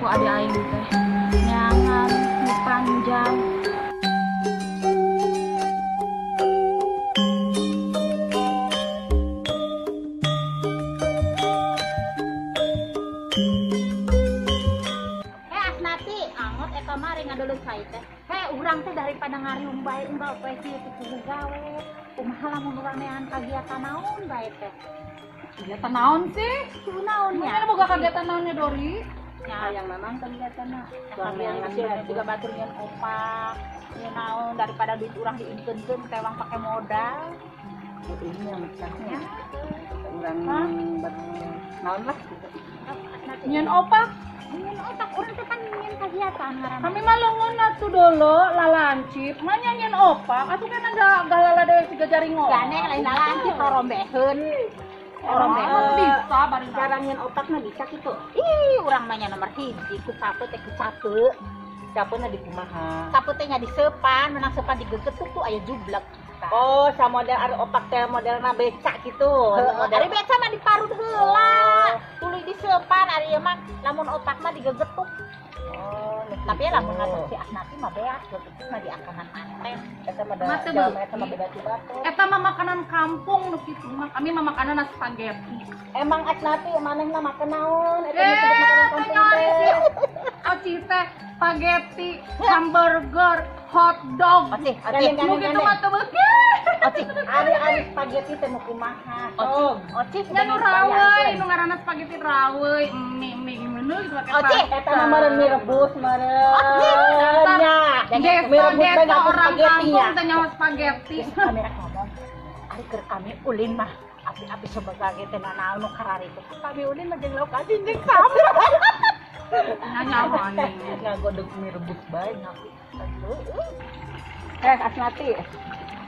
ku adi aing teh. Nyangan nu panjang. Asnati, angot eta mah reng ngadoleun sae teh. Urang teh daripada ngariung bae unggal poe kieu kitu gawe. Kumaha lamun urang neangan kagiatan naon bae teh? Kegiatan naon sih? Kudu naon nya? Mana boga kegiatan naonnya Dori? Ya yang memang kegiatanna. Soalnya juga batur nyeun opak. Nyeun naon daripada duit urang diimpeunkeun tewang pake modal. Ini yang macamnya urang naon lah Nyeun opak. Nyeun otak urang teh kan nyeun kagiatan ngaranna. Kami mah leungeun atuh dolo lalancip. Mah nyeun opak atuh kan ada galala dewe siga jaring ngomong. Gane lain lalancip rorombeheun. Bisa bari cara nyeun otak mah bisa kitu. Ih, urang mah nya nomor 1 ku sape teh ku sape. Sapeuna di kumaha? Sape teh nya disepan, menang sepan digegetuk tuh aya jublek. Oh, sa model ari opak teh modelna becak gitu. Ari beca mah diparut heula. Tuluy disepan ari ieu mah lamun opak mah digegetuk. Oh, Tapi lamun ngatur si Asnati mah beak, gegetuk mah diakanan anten. eta mah da Mate jalma beuki. eta mah beda bato. Eta mah makanan kampung nu kitu mah. Kami mah makanan spaghetti. Emang Asnati manehna makan naon? Eta disebut makanan kampung teh. Oci teh spaghetti, hamburger, hot dog. Oci, Nu kitu mah teu beuki. Ari spaghetti teh nu kumaha? Sok. Oci, Nya nu raweuy, nu ngaranna spaghetti raweuy. Mie gimana gitu pakai Oci, Eta mah meureun mie rebus meureun. Nya. Desa orang kampung teh nyawa spaghetti. Kamera ngomong. Ari keur kami ulin mah api-api sebagai teh naon nu karari teh. Kami ulin mah jeung lauk asin jeung sambel. Nyawa nih. Ngagodog mie rebus bae ngaku. Asnati.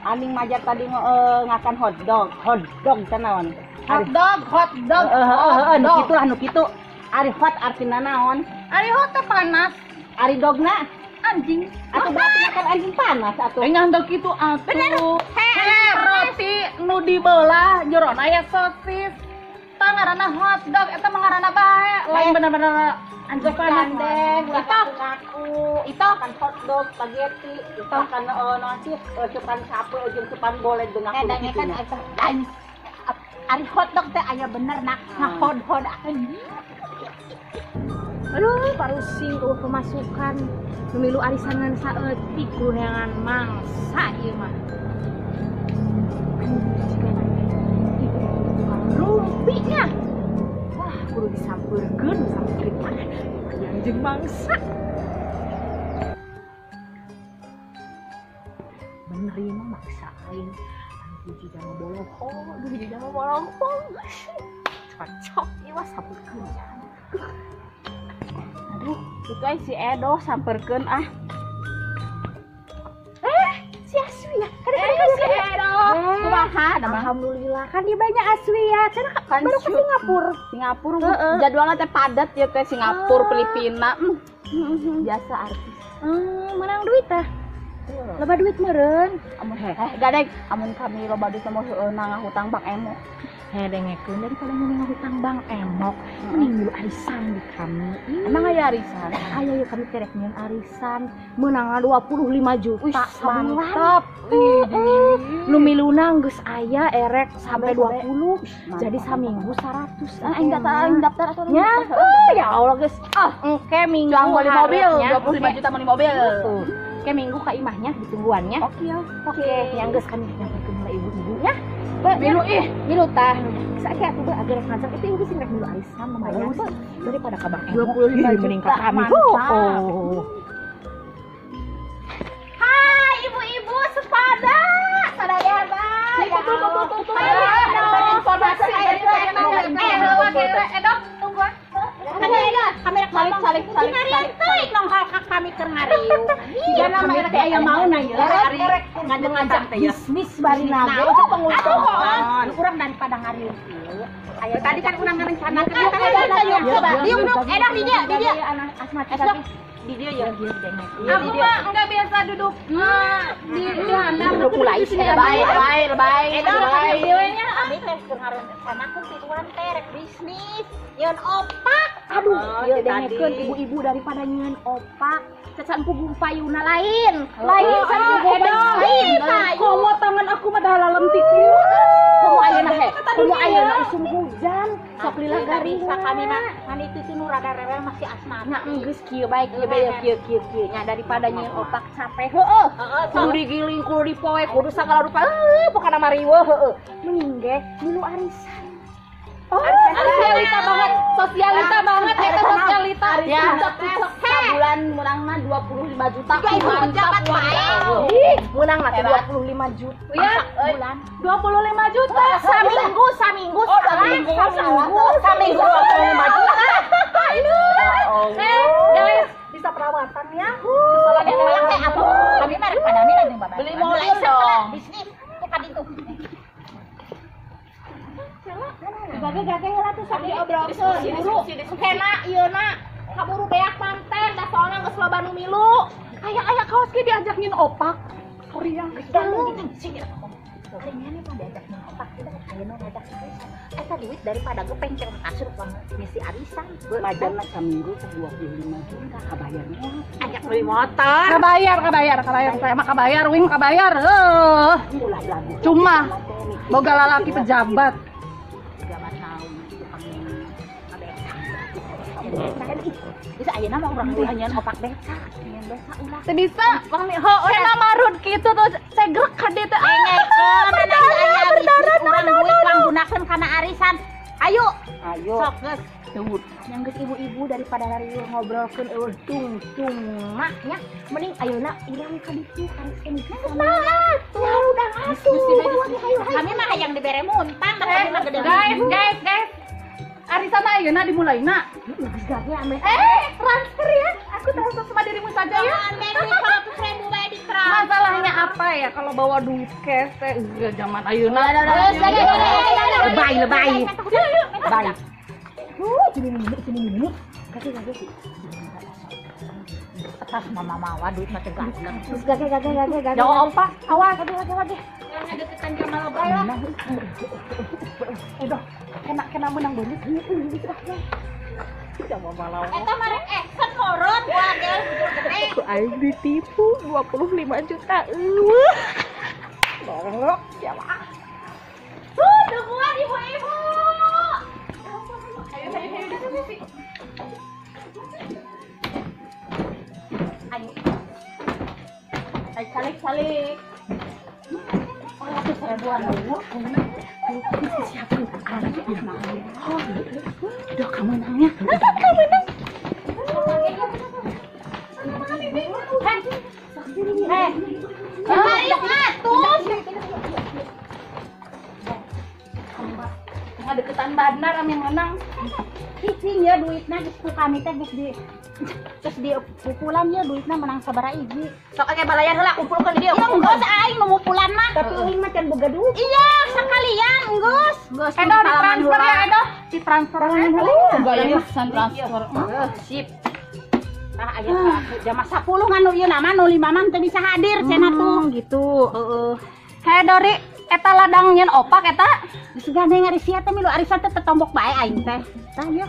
Aning majar tadi ngakan hotdog teh naon? Hot dog. Anu kitu anu kitu. Ari hot artina naon? Ari hot teh panas. Ari dogna Anjing. atuh berarti makan anjing panas atuh. Nyandel gitu atuh. Roti nu dibelah jerona aya sosis. Tah ngaranna hot dog eta mah ngaranna bae. Lain bener-bener anjing panas. Itu kan hotdog, spaghetti, itu kan naon sih cupan sape jeung cupan bolet dengan Kadang kan lain. Ari hotdog teh aya bener nak ngahod-hod anjing. Aduh, parusing eueuh pemasukan. Pemilu arisanan saeutik kurangan mangsa ieu mah. Rumpinya. Wah, kudu disampeurkeun sampai mana. Anjing mangsa. Bener ieu mah maksain. Anu hiji jangan bolong. Cocok ieu mah sampeurkeun. Aduh, itu aja si Edo samperkeun ah. Si Aswi ya. Si Edo. Kumaha? Alhamdulillah kan dia banyak Aswi ya. Cenah kan baru ke Singapura. Jadwalnya teh padat ya teh Singapura, Filipina. Biasa artis. Menang duit teh. Loba duit meureun. Amun gadeg, amun kami loba duit mah heueuna ngahutang Bang Emo. Dengekeun daripada nyuning ngahutang Bang Emok. Mending dulu arisan di kami. Emang aya arisan? Aya ya kami terek nyieun arisan. Meunang 25 juta. Mantap. Nu miluna geus aya erek sampai 20. Jadi saminggu 100. Aing daftar atuh. Ya Allah geus. Engke minggu beli mobil, 25 juta beli mobil. Ke minggu ka imahnya ditungguannya. Oke. Yang geus kami nyampaikan ke ibu-ibunya. Milu tah. Saiki atuh beuh agar ngajak itu ibu sing rek milu arisan lumayan daripada ka Bang Emo. 25 juta kami. Hai ibu-ibu sepada. Sadaya bae. Informasi Edo tunggu. Kamera salik. Ngarieuy nong hak kami keur ngarieu. Jana mah eta aya mauna ya. Arek ngajak teh ya. Bisnis bari naga pengusaha. Urang daripada ngarieu kieu. Aya tadi kan urang ngarencanakeun coba. Diung Edo di dia. Asmati di dia ya. Aku mah enggak biasa duduk di handap. Duduk mulai sih baik. Edo videonya. Kami teh keur ngarencanakeun tituan terek bisnis. Yeun opak. Aduh, ieu tadi. dengekeun ibu-ibu daripada nyeun opak. Cecan punggung payuna lain. Lain can punggung payuna lain. Komo tangan aku mah dalam tiku. Komo ayeuna he. Komo ayeuna usum hujan. Sok lila garing bisa kami mah kan itu tuh nu rada rewel masih asmana. nya geus kieu bae kieu nya daripada nyeun opak capek heueuh. Kudu digiling, kudu dipoe, kudu sagala rupa. Pokona mah riweuh heueuh. Mending ge milu arisan. Oh, sosialita banget, sosialita banget, eta sosialita. Ya, bulan menang mah 25 juta. Pejabat bae. Menang mah 25 juta. Ya, Bulan 25 juta. saminggu saminggu 25 juta. Guys, bisa perawatan ya. Kami mah rek padami lagi Mbak. Beli mobil dong. Bisnis bukan itu. Gage heula tuh sok diobrolkeun guru. Kena ieu na kaburu beak panten da soalna geus loba nu milu. Aya kaos ge diajak nyin opak. Korea. Ini pada ajak opak kita ayeuna ngajak eta duit daripada gue pengkel kasur misi arisan. Majalna saminggu 25 juta kabayarnya. Ajak beli motor. Kabayar. Saya mah kabayar, wing kabayar. Cuma boga lalaki pejabat. Jaman naon bisa ayeuna mah urang nyanyian opak desa. Nyanyian desa ulah. Teu bisa. Kena marun kitu tuh segrek ka dieu teh. Engekeun aya bisnis urang duit urang gunakeun kana arisan. Ayo. Sok geus. Tuh, yang geus ibu-ibu daripada lari ngobrolkeun eueuh tung mak nya mending ayeuna urang ka ditu kariskeun ya udah asuh. Kami mah hayang dibere muntang tapi mah gede. Guys. Arisan ayeuna dimulaina. Geus gage ame. Transfer ya. Aku transfer sama dirimu saja ya. Ame duit 100.000 bae di transfer. Masalahnya apa ya kalau bawa duit cash teh zaman ayeuna. Lebay. Lebay. Sini. Gage sih. Atas mama mawa duit mah teh ganteng. Terus gage. Jauh opak, awas. Lagi. Yang deketan Jamal Lebay lah. Doh, kena menang bonus. Sama malau. Eta mah rek action moron gua gel gede. Aing ditipu 25 juta. Dorong ya lah. Dukungan ibu-ibu. Ayo. Salik. Saya buat dulu. Siapin Doh, kamu menangnya. Deketan bandar yang menang. Hiji ya duitna geus ku kami teh geus di terus di pukulan ya duitna menang sabaraha hiji. Sok age balayan heula kumpulkeun di dieu. Iya geus aing nu pukulan mah. Tapi euing mah can boga duit. Iya, sekalian geus. Edo di transfer ya, Edo. Di transfer Gaya pisan transfer. Sip. Tah aya jam 10 nganu ieu nama nu 5 mah teu bisa hadir cenah tuh. Gitu. Heeh. Hei Dori, eta ladang nyen opak eta. Geus gandeng ari sia teh milu arisan teh tombok bae aing teh. Tah ieu.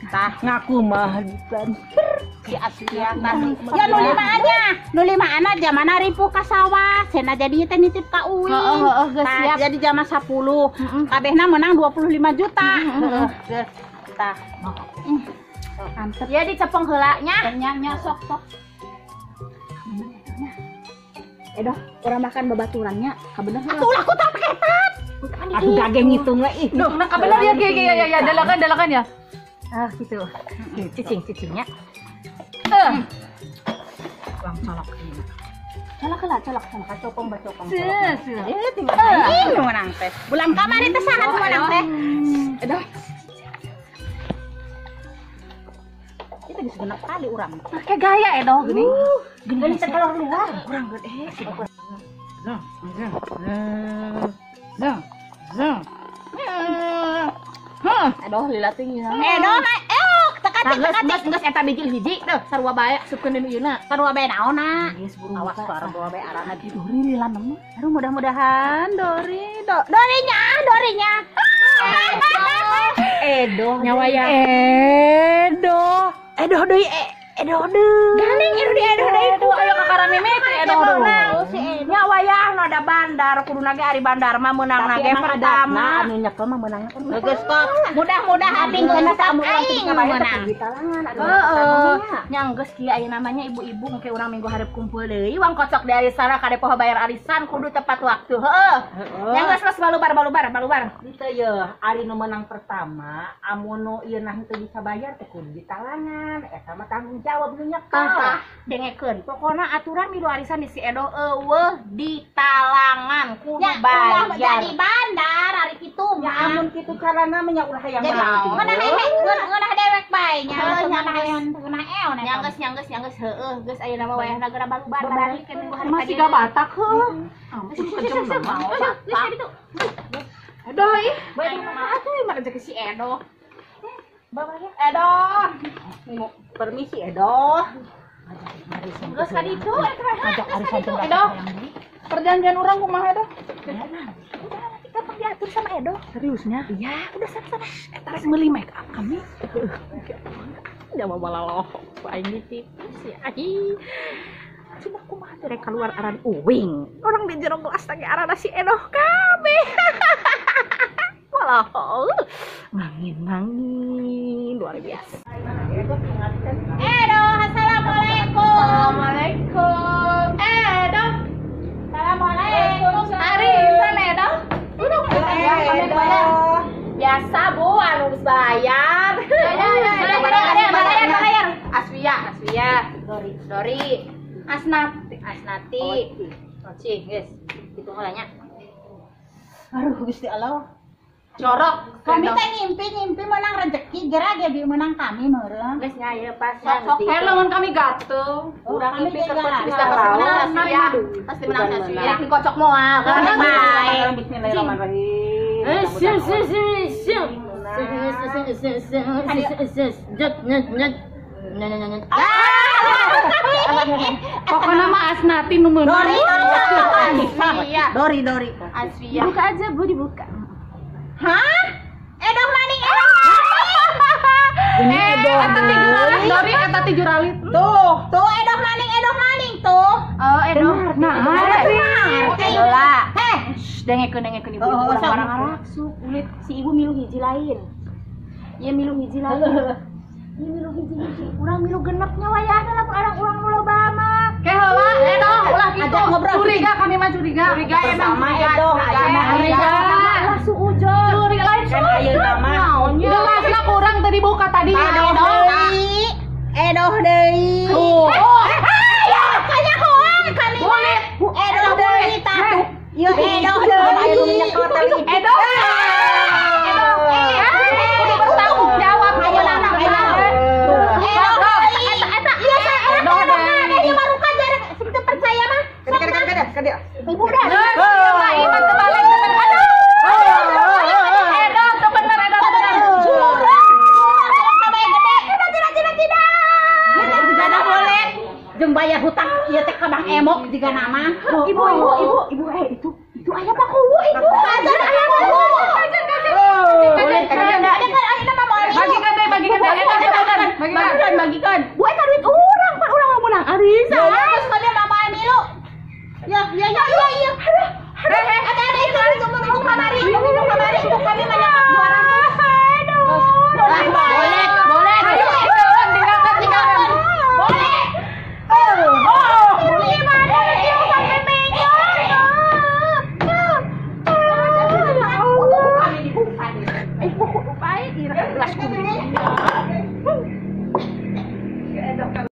Tah Ngaku mah transfer. si Asia tadi. Ya nu 5 aja. Nu 5 ana jamana ripu ka sawah. Cenah jadinya teh nitip ka Uwi. Heeh, geus Tah, siap. jadi jam 10. Kabehna menang 25 juta. Heeh. Geus. Tah. Antep. Ya dicepeng heula nya. Nya sok. Edoh, orang makan babaturannya. Kabener heula. Atuh lah ku tak paketan. Aduh gage ngitung we ih. Duh, nah kabener ya, dalakan ya. Ah gitu. Cicing-cicingnya. Uang colok. Colok. Copong. Tinggal ini menang teh. Bulan kamari teh saha menang teh. Edoh. Itu geus genep kali urang. Pakai gaya Edo gini. Gini teh keluar luar. Kurang gede. Aduh lila tinggi. Doh, Geus eta bigil hiji teh sarua bae supkeun di ieu-na. sarua bae naonna. Geus buru Awas buka. sarua bae arana di Dori lila nemu. Aduh mudah-mudahan Dorinya. Edoh Nyawa ya. Edoh deui edoh deui. Gandeng edoh deui. Ayo kakara mimiti edoh Nya wayahna ada bandar, kuduna ge ari bandar mah meunangna ge pertama. anu nyekel mah meunang. Geus kok mudah-mudahan aing cenah aing meunang. Heeh. Nya geus kieu aya namanya ibu-ibu engke urang minggu hareup kumpul deui wang kocok di arisan kade poho bayar arisan kudu tepat waktu. Heeh. Nya geus balubar. Ditu ye, ari nu menang pertama, amun nu ieu nah teu bisa bayar teh kudu ditalangan. Eta mah tanggung jawab nu nyekel. Dengekeun pokona aturan milu arisan di si Edo eueuh ditalangan kudu Ya, bayar. ulah jadi bandar ari kitu. Ya amun kitu carana mah nya ulah hayang mau. Ngeunah dewek bae nya. Nya hayang ngeunah eon eta. Nyanggeus heueuh geus aya nama wayahna geura balubar barikeun minggu hari Masih gak batak heuh. Aduh, bae atuh mah rezeki si Edo. Edo. Permisi Edo. Geus ka ditu Ajak arisan teh Edo. Perjanjian urang kumaha Edo? Kita diatur sama Edo. Seriusnya? Iya, udah sana. Eta rek meuli make up kami. Jangan balaloh. Aing ditipis ya. Cuma kumaha teh rek keluar aran uwing. Orang di jero gelas teh arana si Edo kabeh. Walah. Mangin luar biasa. Edo, assalamualaikum. Assalamualaikum. Edo. Assalamualaikum. Arisan Edo. Edo. Biasa Bu, anu geus bayar. Bayar. Aswia. Dori. Asnati. Oci, geus. Kitu heula nya. Aduh, Gusti Allah. Corok. Kami teh ngimpi menang rezeki, geura ge bi menang kami meureun. Geus nya ieu pas Sok lamun kami gatung. Urang ngimpi Bisa geura. pasti menang Aswia. Pasti menang Aswia. Rek dikocok moal. Baik. Bismillahirrahmanirrahim. Pokoknya mah Asnati nu meunang. Dori. Aswia. Buka aja Bu, dibuka. Hah? Edo maning Edo. Eta 7 Dori eta 7 ralit. Tuh Edo maning tuh. Oh, Edo. Nah, Edo lah. dengekeun ibu orang-orang araksuk ulit si ibu milu hiji lain. Ieu milu hiji lain. Ieu milu hiji. Urang milu genepnya wayahna lamun urang nu loba mah. Ke heula Edo, ulah kitu. Curiga kami mah curiga. Curiga emang sama Edo. Curiga. Lah suujon. Curiga lain suujon. Jelasna kurang tadi buka tadi Edo. Edo deui. Edo deui tatu. Yo Edo deui. Edo. Kudu bertanggung jawab aya anak. Ibu dah. Iman kebalik. Edo tuh bener Edo. Tidak boleh. Jeung bayar hutang ieu teh ka Bang Emok jiga nama. Ibu.